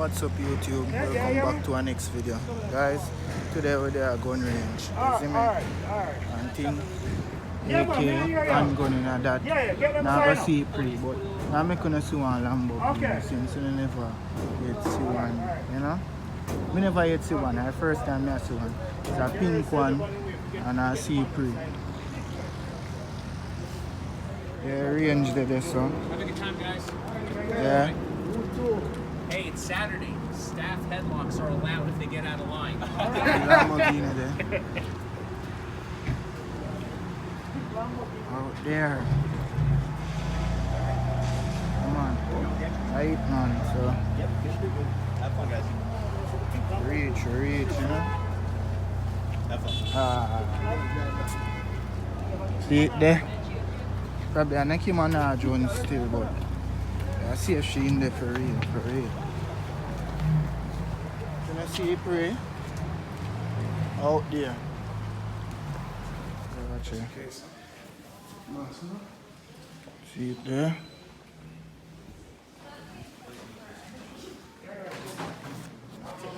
What's up YouTube? Welcome back to our next video. Guys, today we're there at gun range. You see me? And thing AK and gun in that. Now I go see it pre, but now I'm gonna see one Lambo since I never yet see one, you know? We never yet see one. The first time I see one. It's a pink one and I see it pre. Yeah, range there, so. Have a good time, guys. Yeah. Hey, it's Saturday. Staff headlocks are allowed if they get out of line. Lamborghini there. Out there. Come on. Right, man. So. Have fun, guys. Reach, you know? Have fun. See it there? Probably I think him and Jones still, but I see if she in there for real. Can I see it pray? Out there. Watch it. See it there?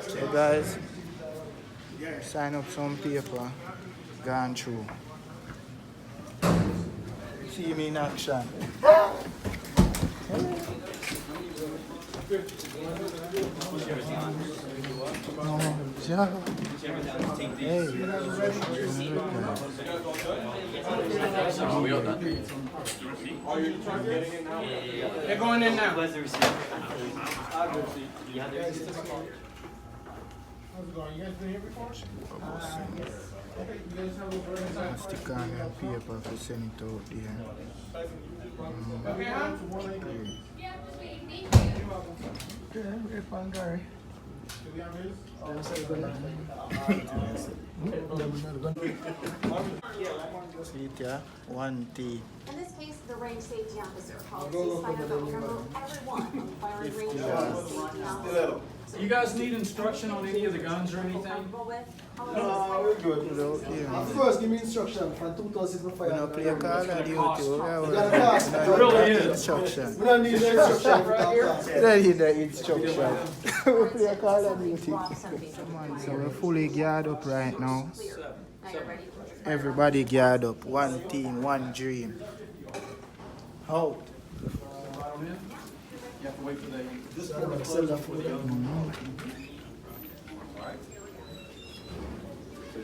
So guys, sign up some paper, gone through. See me in action. No, yeah. Hey. They're going in now. How's it going? You guys been here before? Stick on the paper to send it out there. Yeah, we're Gary. See it, yeah? 1T. In this case, the range safety officer calls these fire but remove everyone on the firing range safety officer. You guys need instruction on any of the guns or anything? No, we're good. First, give me instruction from 2006 to We don't play Call of Duty. It really is. Instruction. We don't need the instruction right here. We don't need the instruction. We play Call of Duty. Come on, so we're fully geared up right now. Everybody geared up. One team, one dream. Out. You have to wait for the... So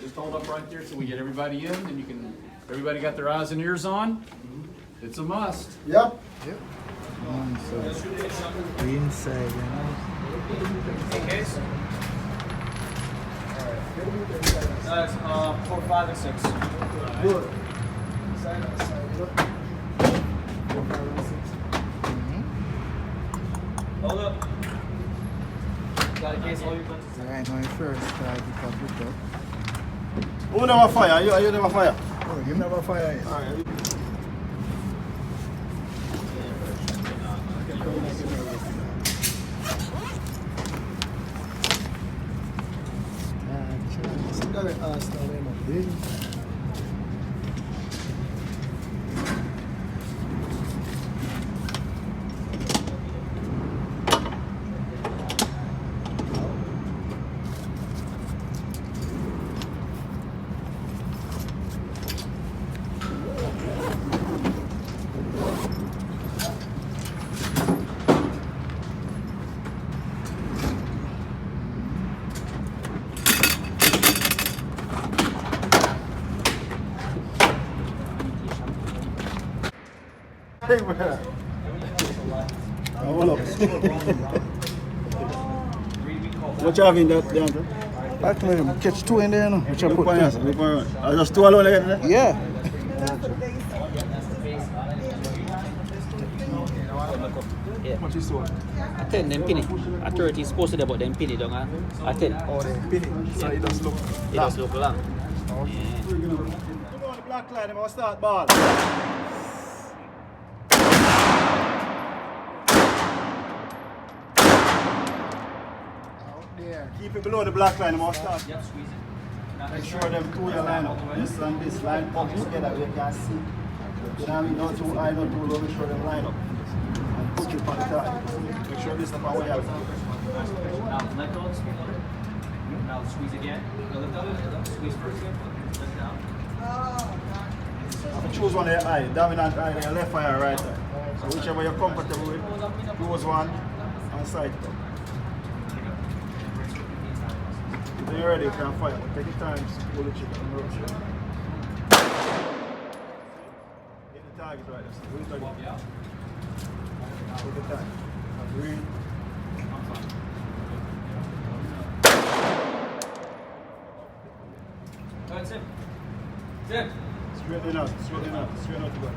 just hold up right there till we get everybody in, and you can, everybody got their eyes and ears on? It's a must. Yep. Yep. Come on, so we inside, you know. Hey, case? That's 4, 5, and 6. Good. Hold up. Got a case, all your guns. Right now, first try to pick up. Who never fire? You never fire? Oh, you never fire yet. Alright. Hey, man. Hold up. What you have in that, Deandre? Actually, catch two in there, no? Which I put there. Just two alone there? Yeah. What you saw? A 10, them penny. A 30 is supposed to be about them penny, don't I? A 10. Oh, they penny. So it does look. It does look long. You know the black line, I'm going to start ball. Keep it below the black line, I'm going to start. Yep, squeeze it. Make sure them two your line up. This and this line up together, we can see. You know what I mean? Not too high, not too low, make sure them line up. And put it on the top. Make sure this is the way out. Now let go of the speed loader. Now squeeze again. Go lift up. Squeeze first. Lift down. I choose one of your eye, dominant eye, your left eye or right eye. So whichever you're comfortable with, close one and side it up. When you're ready, you can fire. Take your time, pull the trigger and roll it. Hit the target right there. So do it again. Take your time. Agree. Go ahead, Sim. Sim. Straighten out, straighten out, straighten out the gun.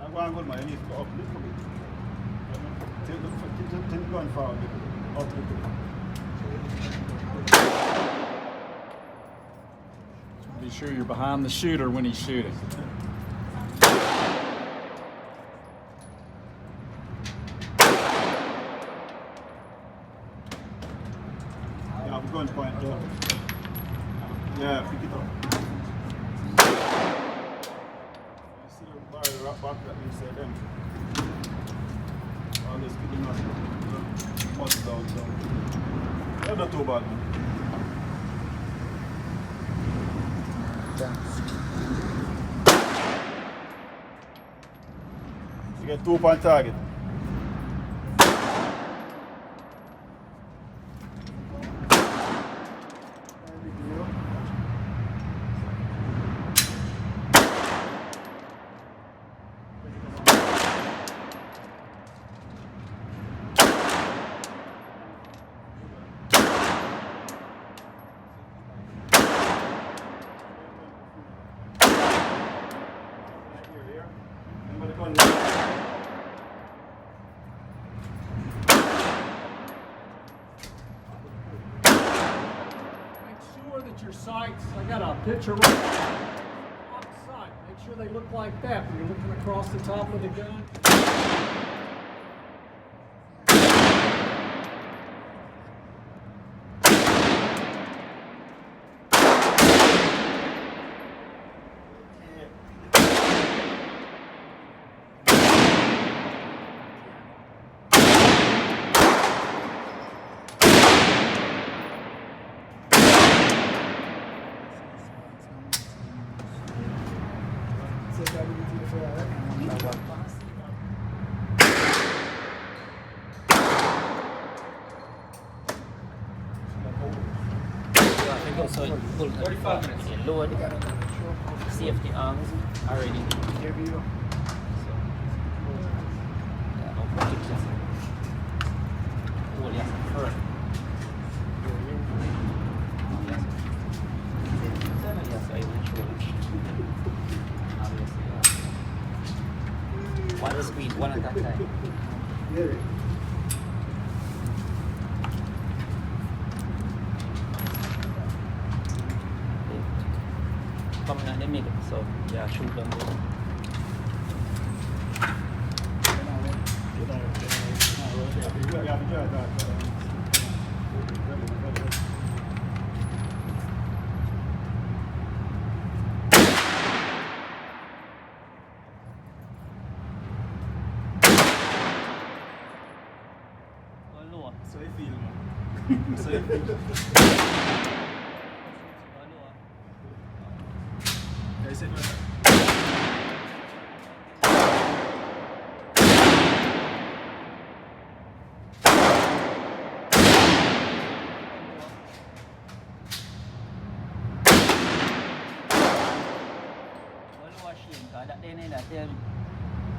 I'm going good, man. You need to go up a little bit. Take the gun forward, up a little bit. Be sure you're behind the shooter when he's shooting. Yeah, I'm going to point there. Yeah, pick it up. You see the barrel right back that you said them. Always keep them much down, so. They're not too bad, man. You get 2 point target. That your sights, I got a picture right on the sight. Make sure they look like that when you're looking across the top of the gun. So pull 45 minutes. Load. Safety arms already. So, yeah, no protection. Hold yes, first. Yes, I will show you. Obviously, one speed, one at a time. Coming out the middle, so yeah, shoot them there. Go lower. So you feel, man. So you feel. I said no.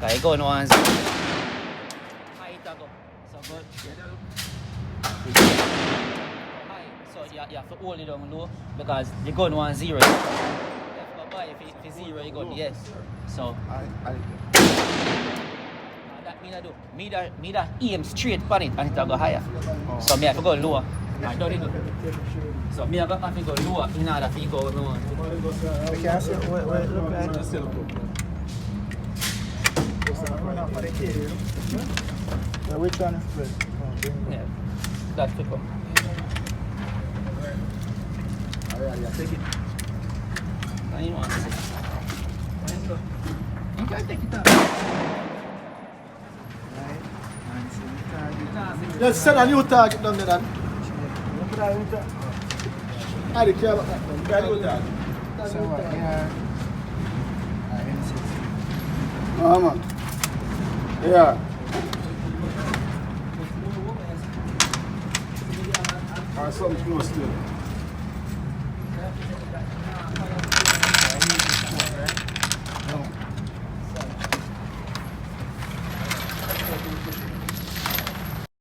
Kaya go no one's high tago. So good. High. So you have to hold it down low because the gun 1-0. If it's 0, you go yes. So that mean I do. Me that aim straight on it and it go higher. So me have to go lower. I don't need to. So me have to go lower in order to go lower. I can't see what look like. coming up for the kid, you know? Yeah, which one is first? Yeah, that's to come. Yeah, take it. Now you want to see. You can take it out. Right. And see the target. Let's set a new target down there then. Look at that, look at that. I don't care about that. Can you do that? So what, yeah. M6. Man. Yeah. Or something close to it.